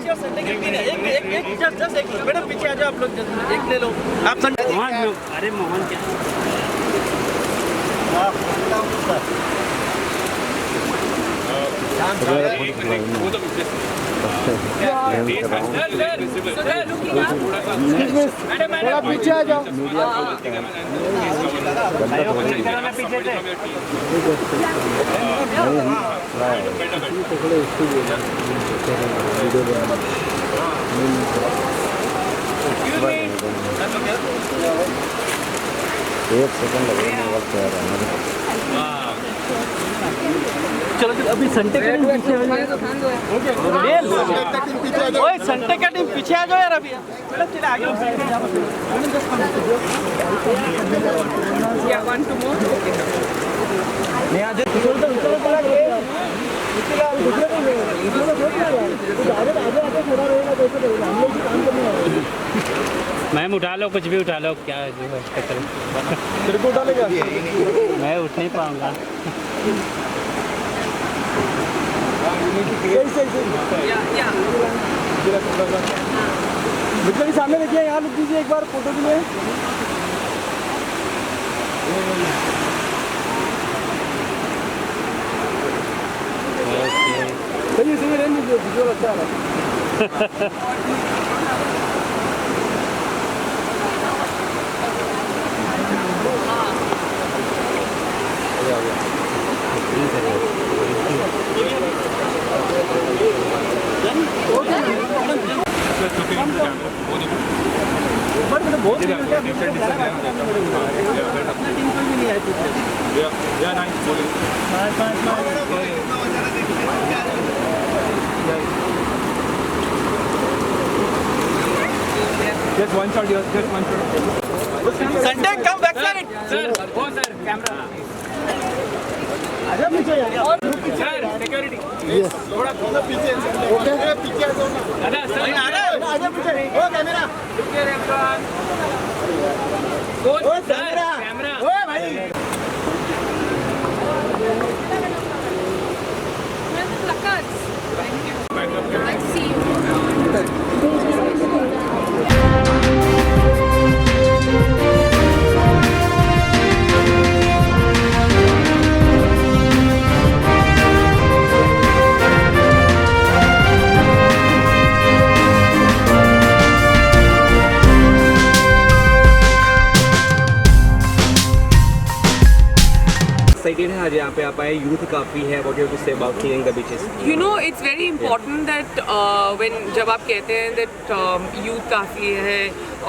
पीछे और संडे के दिन है। एक जस्ट एक मैडम पीछे आ जाओ आप लोग, एक ले लो आप संडे। अरे मोहन क्या थोड़ा पीछे आ जाओ। पीछे से एक सेकंड लगेगा वक्त आ रहा है। चलो अभी संडे का टीम पीछे ओए संडे का टीम पीछे आ जाओ यार अभी मैडम चले आगे या वन टू मोर नहीं आज मैम उठा लो, कुछ भी उठा लो, क्या जो है तेरे को उठा लेगा? मैं उठ नहीं पाऊंगा। बिल्कुल सामने देखिए, यहाँ रुक दीजिए एक बार फोटो के लिए। सही सही रहने दीजिए, वीडियो अच्छा आ रहा Just one shot, just one shot. Sunday come back side sir वो सर कैमरा आजा पीछे यार। सर सिक्योरिटी थोड़ा पीछे ओके पीछे आ जाओ ना। दादा सर आजा पीछे ओ कैमरा ओ सर कैमरा ओए भाई I see you. एक्साइटेड है आज यहाँ पे आप आए, यूथ काफ़ी है, what you have to say about cleaning the beaches? You know, it's very important that when जब आप कहते हैं that youth काफ़ी है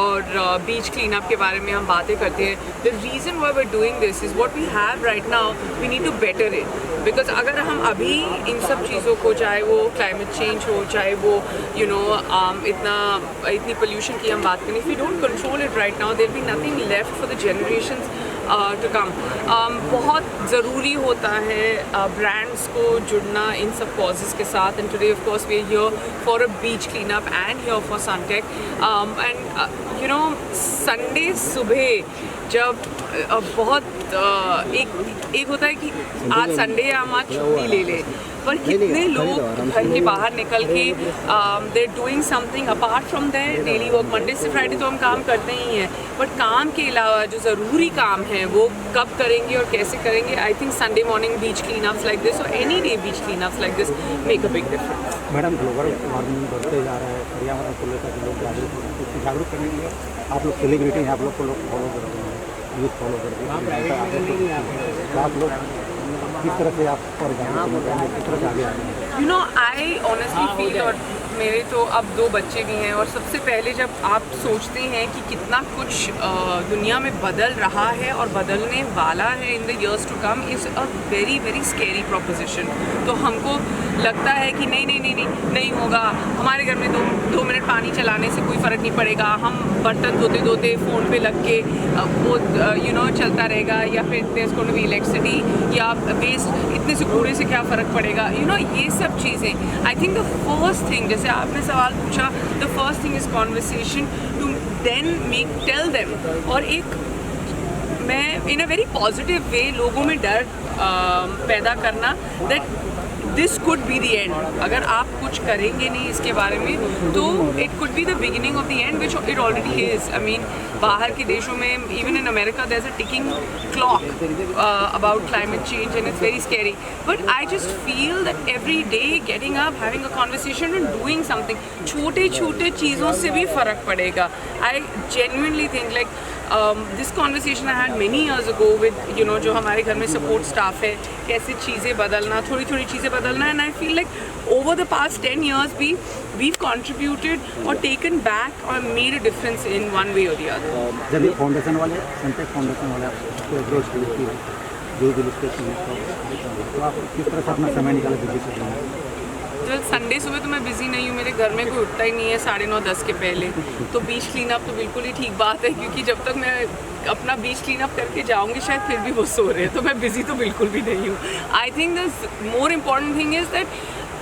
और बीच क्लीन अप के बारे में हम बातें करते हैं, the reason why we're doing this is what we have right now, we need to better it. Because अगर हम अभी इन सब चीज़ों को, चाहे वो क्लाइमेट चेंज हो, चाहे वो इतनी पोल्यूशन की हम बात करें, if we don't control it right now, there'll be nothing left for the generations to come. बहुत ज़रूरी होता है ब्रांड्स को जुड़ना इन सब कॉजेज़ के साथ, and today of course we are here for a beach clean up and here for Suntech and you know Sunday सुबह जब बहुत एक होता है कि आज संडे है हम आज छुट्टी ले लें, पर कितने लोग घर के बाहर निकल के they are doing something apart from their daily work. Monday से फ्राइडे तो हम काम करते ही हैं, बट काम के अलावा जो ज़रूरी काम है वो कब करेंगे और कैसे करेंगे। I think Sunday morning beach clean ups like this और any day beach clean ups like this make a big difference. Madam global warming बढ़ते जा रहा है, पर्यावरण को लेकर लोग जागरूक करने के लिए आप लोग सेलिब्रिटी हैं, आप लोग को लोग फॉलो कर रहे हैं, यूथ फॉलो कर रहे हैं, आप लोग किस तरह से आप और किस तरह से आगे आ रहे हैं? You know I honestly feel, और मेरे तो अब 2 बच्चे भी हैं, और सबसे पहले जब आप सोचते हैं कि कितना कुछ दुनिया में बदल रहा है और बदलने वाला है in the years to come, is a very very scary proposition. तो हमको लगता है कि नहीं होगा, हमारे घर में 2 मिनट पानी चलाने से कोई फ़र्क नहीं पड़ेगा, हम बर्तन धोते धोते फ़ोन पे लग के वो यू नो चलता रहेगा, या फिर there is going to be electricity, या वेस्ट इतने से कूड़े से क्या फ़र्क पड़ेगा, यू नो ये सब चीज़ें। I think the first thing, जैसे आपने सवाल पूछा, the first thing is conversation to then tell them, और एक मैं इन अ वेरी पॉजिटिव वे लोगों में डर पैदा करना that this could be the end. अगर आप कुछ करेंगे नहीं इसके बारे में तो it could be the beginning of the end, which it already is. I mean बाहर के देशों में, even in America, there is a ticking clock about climate change and it's very scary. But I just feel that every day getting up, having a conversation and doing something, छोटे छोटे चीज़ों से भी फ़र्क पड़ेगा. I genuinely think like this conversation I had many years ago with जो हमारे घर में support staff है, कैसे चीज़ें बदलना, थोड़ी थोड़ी चीज़ें बदलना. And I feel like over the past 10 years we've contributed or taken back or made a difference in one way or the other. जब ये फाउंडेशन वाले, सनटेक फाउंडेशन वाले आपको अप्रोच की जो दिल स्टेशन है, तो आप किस तरह से अपना समय निकाले बिजी से जाना? तो संडे सुबह तो मैं बिज़ी नहीं हूँ, मेरे घर में कोई उठता ही नहीं है 9:30-10 के पहले. तो बीच क्लीन अप तो बिल्कुल ही ठीक बात है, क्योंकि जब तक मैं अपना बीच क्लीन अप करके जाऊँगी शायद फिर भी वो सो रहे हैं, तो मैं बिज़ी तो बिल्कुल भी नहीं हूँ. I think the more important thing is that,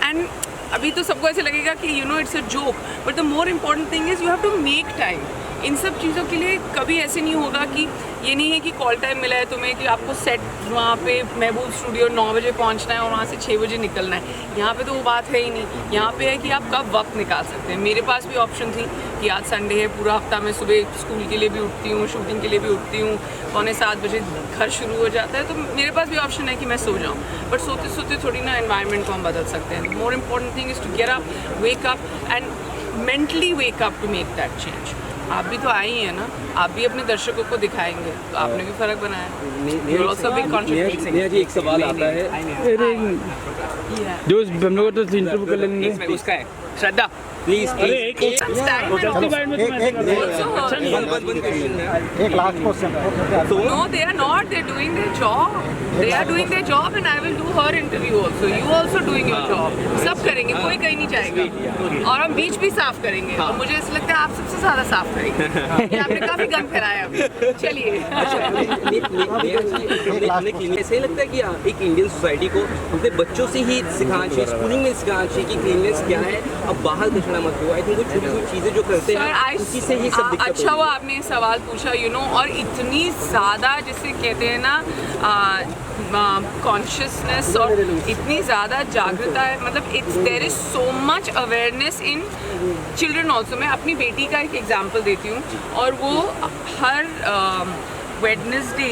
and अभी तो सबको ऐसे लगेगा कि it's a joke, but the more important thing is you have to make time. इन सब चीज़ों के लिए कभी ऐसे नहीं होगा कि ये नहीं है कि कॉल टाइम मिला है तुम्हें कि आपको सेट वहाँ पे महबूब स्टूडियो 9 बजे पहुँचना है और वहाँ से 6 बजे निकलना है. यहाँ पे तो वो बात है ही नहीं. यहाँ पे है कि आप कब वक्त निकाल सकते हैं. मेरे पास भी ऑप्शन थी कि आज संडे है, पूरा हफ्ता मैं सुबह स्कूल के लिए भी उठती हूँ, शूटिंग के लिए भी उठती हूँ, 6:45 बजे घर शुरू हो जाता है, तो मेरे पास भी ऑप्शन है कि मैं सो जाऊँ. बट सोते सोते थोड़ी ना एनवायरनमेंट को हम बदल सकते हैं. More important thing is to get up, wake up and mentally wake up to make that change. आप भी तो आए ही हैं ना, आप भी अपने दर्शकों को दिखाएंगे, तो आपने भी फर्क बनाया. नेहा जी, एक सवाल आता है जो हम लोग तो इंटरव्यू कर लेंगे. उसका है श्रद्धा, प्लीज एक last question. No, they are not. They're doing their job. They are doing their job, and I will do her interview also. You also doing your job. सब करेंगे, कोई कहीं नहीं जाएगा. और हम बीच भी साफ करेंगे. और मुझे ऐसा लगता है आप सबसे ज़्यादा साफ करेंगे. आपने काफी गंद फैलाया अभी. चलिए. ऐसे लगता है कि एक इंडियन सोसाइटी को अपने बच्चों से ही सिखाना चाहिए, स्कूलिंग में सिखाना चाहिए कि क्लीननेस क्या है. अब बाहर दिखना मत हो. आई थिंक वो छोटी छोटी चीज़ें जो करते हैं उसी से ही सब दिक्कत. अच्छा हुआ आपने सवाल पूछा, और इतनी ज़्यादा जिसे कहते हैं ना कॉन्शियसनेस और इतनी ज़्यादा जागरूकता है. मतलब it's there is so much awareness in children also. मैं अपनी बेटी का एक एग्जाम्पल देती हूँ, और वो हर वेडनेसडे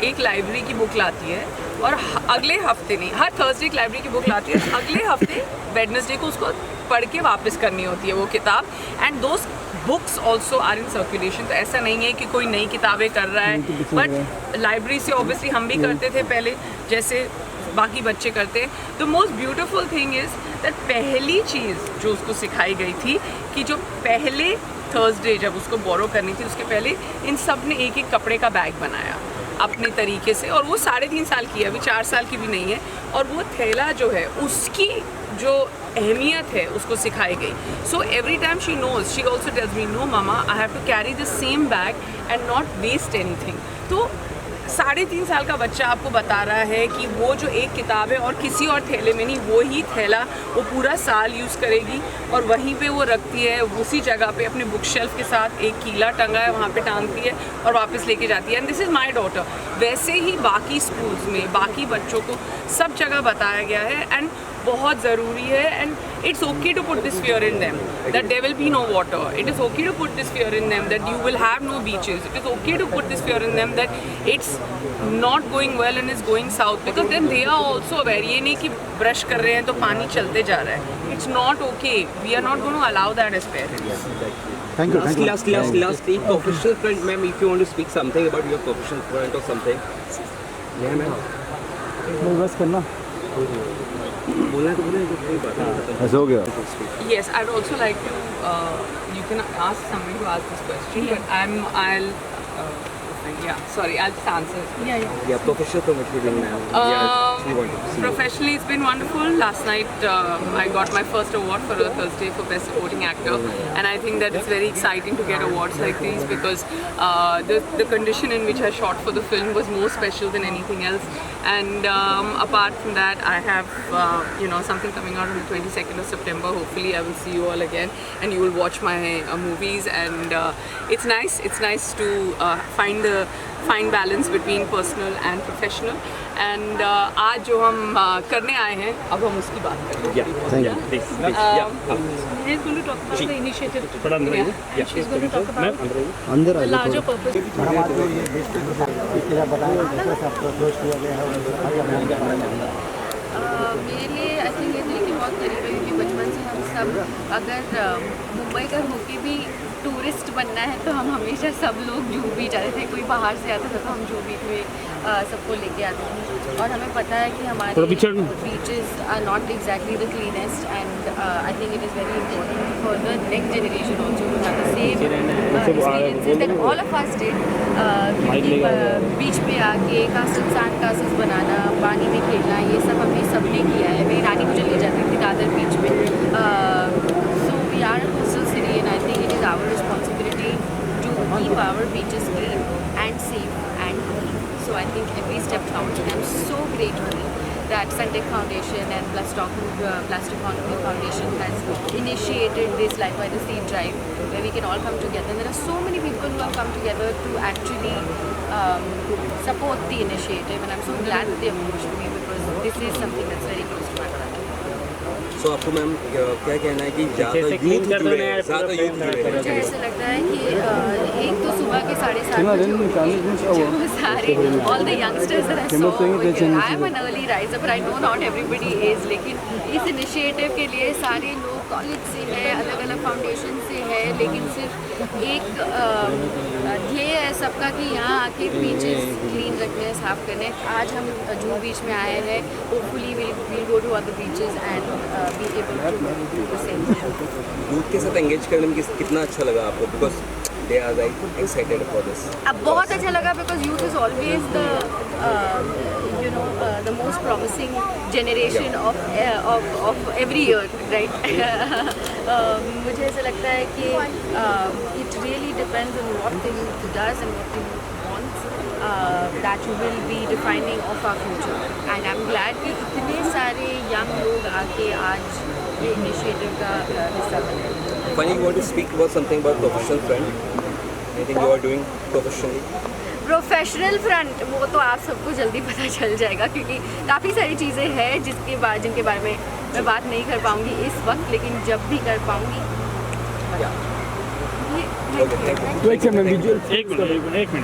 एक लाइब्रेरी की बुक लाती है, और अगले हफ्ते नहीं, हर थर्सडे एक लाइब्रेरी की बुक लाती है, अगले हफ्ते वेडनेसडे को उसको पढ़ के वापस करनी होती है वो किताब. एंड दोस्त books also are in circulation. तो ऐसा नहीं है कि कोई नई किताबें कर रहा है, बट लाइब्रेरी से ऑब्वियसली हम भी करते थे पहले, जैसे बाकी बच्चे करते हैं. The most beautiful thing is that पहली चीज़ जो उसको सिखाई गई थी कि जो पहले थर्सडे जब उसको बोरो करनी थी, उसके पहले इन सब ने एक एक कपड़े का बैग बनाया अपने तरीके से, और वो 3.5 साल की है, अभी 4 साल की भी नहीं है. और वो थैला जो है उसकी जो अहमियत है उसको सिखाई गई. So every time she knows, she also tells me, no मामा, I have to carry the same bag and not waste anything. तो 3.5 साल का बच्चा आपको बता रहा है कि वो जो एक किताब है और किसी और थैले में नहीं, वो ही थैला वो पूरा साल यूज़ करेगी, और वहीं पे वो रखती है, उसी जगह पे अपने बुक शेल्फ के साथ एक कीला टंगा है वहाँ पे टांगती है और वापस लेके जाती है. And this is my daughter. वैसे ही बाकी स्कूल्स में बाकी बच्चों को सब जगह बताया गया है, एंड बहुत ज़रूरी है. And it's okay to put this fear in them that there will be no water. It is okay to put this fear in them that you will have no beaches. It is okay to put this fear in them that it's not going well and it's going south, because then they are also aware. ये नहीं कि brush कर रहे हैं तो पानी चलते जा रहा है. It's not okay. We are not going to allow that as parents. Thank you. Last professional front, ma'am, if you want to speak something about your professional front or something. Yeah, ma'am. बस करना. बोलना तो बोले, कोई बात नहीं. ऐसा हो गया. Yes, I'd also like to. You can ask somebody to ask this question, but sorry, I'll just answer. Yeah, professional from what you're doing now. Professionally, it's been wonderful. Last night, I got my first award for a Thursday for Best Supporting Actor, and I think that it's very exciting to get awards like these, because the condition in which I shot for the film was more special than anything else. And apart from that, I have something coming out on the 22nd of September. Hopefully, I will see you all again, and you will watch my movies. And it's nice to find the fine balance between personal and professional and आज जो हम करने आए हैं अब हम उसकी बात करेंगे. She's going to talk about the initiative. Yeah. She's going to talk about अंदर the larger purpose. मैडम आज जो ये इसके लिए बताएं कैसे से आपको अप्रोच किया गया है और आगे अपना क्या करना चाहेंगे. मेरे लिए आई थिंक ये दिल के बहुत करीब है क्योंकि बचपन से हम सब अगर मुंबई का होके भी टूरिस्ट बनना है तो हम हमेशा सब लोग जूहू बीच आते थे. कोई बाहर से आता था तो हम जूहू बीच में सबको लेके आते थे और हमें पता है कि हमारे beaches are not exactly the cleanest and I think it is very important for the next generation also to have the same experiences that all of us did. क्योंकि बीच पे आके कासल सैंड कासल्स बनाना, पानी में खेलना, ये सब हमने सबने किया है. मेरी नानी मुझे ले जाती थी दादर बीच में. So we are a coastal city and I think it is our responsibility to keep our beaches clean and safe and clean. So I think every step counts and I'm so grateful that Sunday Foundation and Plastic Foundation has initiated this Life by the Sea drive where we can all come together. And there are so many people who have come together to actually support the initiative and I'm so glad that they approached me because this is something that's very close to my heart. सो आपको ma'am क्या कहना है कि ज़्यादा youth जुड़े हैं. मुझे ऐसा लगता है कि एक तो सुबह के 7:30 जो सारे all the youngsters I am an early riser but I know not everybody is. लेकिन इस इनिशिएटिव के लिए सारे लोग कॉलेज से है, अलग अलग फाउंडेशन से है, लेकिन सिर्फ एक ध्येय है सबका कि यहाँ आके बीचेस क्लीन रखने हैं, साफ करने. आज हम जूहू बीच में आए हैं. Hopefully will go to other beaches and be able to do the same. Youth के साथ एंगेज करने में कितना अच्छा लगा आपको because they are like excited for this. अब बहुत अच्छा लगा because youth is always the the most promising generation of every year, right? मुझे ऐसा लगता है कि it really depends on what the youth does and what the youth wants. That will be defining of our future and I'm glad कि इतने सारे young लोग आके आज ये initiative का हिस्सा बने. Finally, you want to speak about something about professional front? Anything you are doing professionally? Professional front वो तो आप सबको जल्दी पता चल जाएगा क्योंकि काफ़ी सारी चीज़ें हैं जिनके बारे में मैं बात नहीं कर पाऊँगी इस वक्त, लेकिन जब भी कर पाऊँगी. एक मिनट